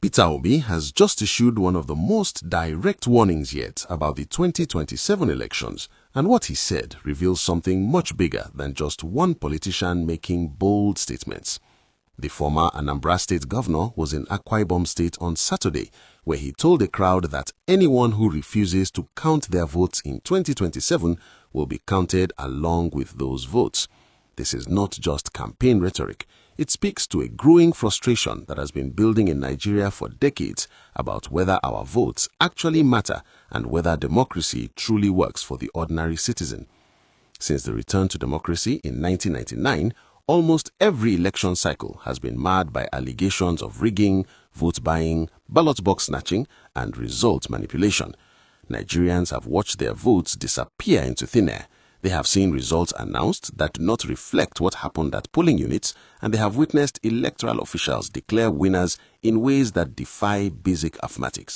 Peter Obi has just issued one of the most direct warnings yet about the 2027 elections, and what he said reveals something much bigger than just one politician making bold statements. The former Anambra State governor was in Akwa Ibom State on Saturday, where he told a crowd that anyone who refuses to count their votes in 2027 will be counted along with those votes. This is not just campaign rhetoric. It speaks to a growing frustration that has been building in Nigeria for decades about whether our votes actually matter and whether democracy truly works for the ordinary citizen. Since the return to democracy in 1999, almost every election cycle has been marred by allegations of rigging, vote buying, ballot box snatching, and result manipulation. Nigerians have watched their votes disappear into thin air. They have seen results announced that do not reflect what happened at polling units, and they have witnessed electoral officials declare winners in ways that defy basic arithmetic.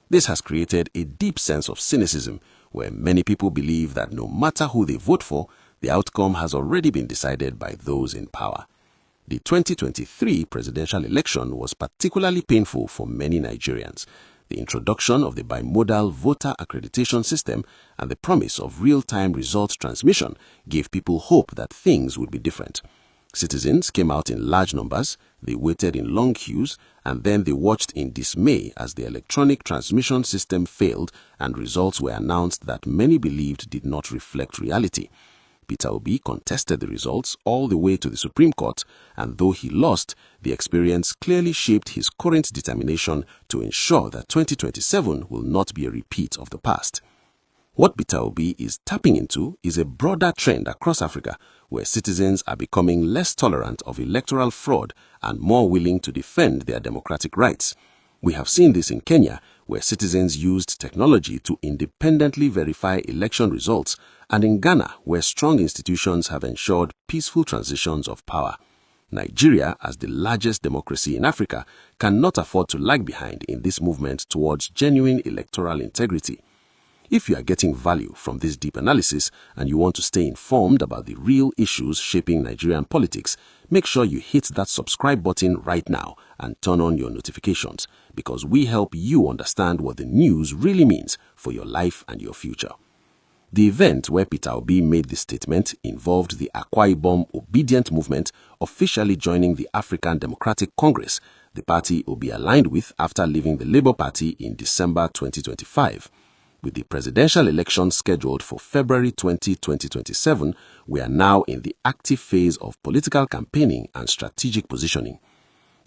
This has created a deep sense of cynicism, where many people believe that no matter who they vote for, the outcome has already been decided by those in power. The 2023 presidential election was particularly painful for many Nigerians. The introduction of the bimodal voter accreditation system and the promise of real-time result transmission gave people hope that things would be different. Citizens came out in large numbers, they waited in long queues, and then they watched in dismay as the electronic transmission system failed and results were announced that many believed did not reflect reality. Peter Obi contested the results all the way to the Supreme Court, and though he lost, the experience clearly shaped his current determination to ensure that 2027 will not be a repeat of the past. What Peter Obi is tapping into is a broader trend across Africa, where citizens are becoming less tolerant of electoral fraud and more willing to defend their democratic rights. We have seen this in Kenya, where citizens used technology to independently verify election results, and in Ghana, where strong institutions have ensured peaceful transitions of power. Nigeria, as the largest democracy in Africa, cannot afford to lag behind in this movement towards genuine electoral integrity. If you are getting value from this deep analysis and you want to stay informed about the real issues shaping Nigerian politics, make sure you hit that subscribe button right now and turn on your notifications, because we help you understand what the news really means for your life and your future. The event where Peter Obi made this statement involved the Akwa Ibom Obedient Movement officially joining the African Democratic Congress, the party Obi aligned with after leaving the Labour Party in December 2025. With the presidential election scheduled for February 20, 2027, we are now in the active phase of political campaigning and strategic positioning.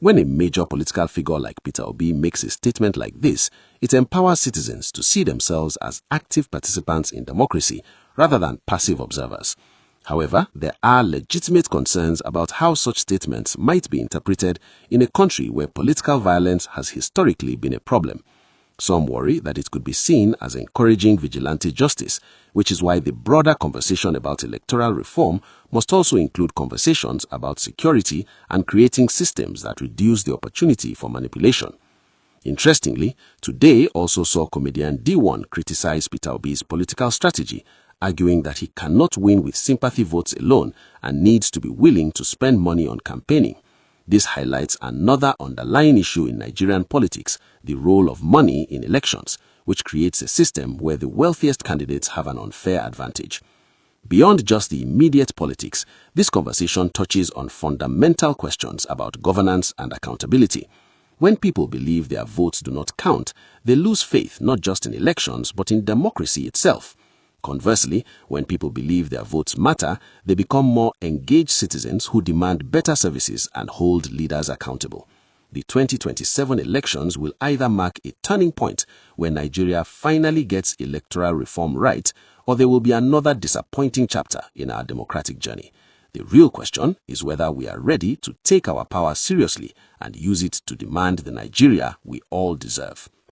When a major political figure like Peter Obi makes a statement like this, it empowers citizens to see themselves as active participants in democracy rather than passive observers. However, there are legitimate concerns about how such statements might be interpreted in a country where political violence has historically been a problem. Some worry that it could be seen as encouraging vigilante justice, which is why the broader conversation about electoral reform must also include conversations about security and creating systems that reduce the opportunity for manipulation. Interestingly, today also saw comedian D1 criticize Peter Obi's political strategy, arguing that he cannot win with sympathy votes alone and needs to be willing to spend money on campaigning. This highlights another underlying issue in Nigerian politics, the role of money in elections, which creates a system where the wealthiest candidates have an unfair advantage. Beyond just the immediate politics, this conversation touches on fundamental questions about governance and accountability. When people believe their votes do not count, they lose faith not just in elections but in democracy itself. Conversely, when people believe their votes matter, they become more engaged citizens who demand better services and hold leaders accountable. The 2027 elections will either mark a turning point where Nigeria finally gets electoral reform right, or there will be another disappointing chapter in our democratic journey. The real question is whether we are ready to take our power seriously and use it to demand the Nigeria we all deserve.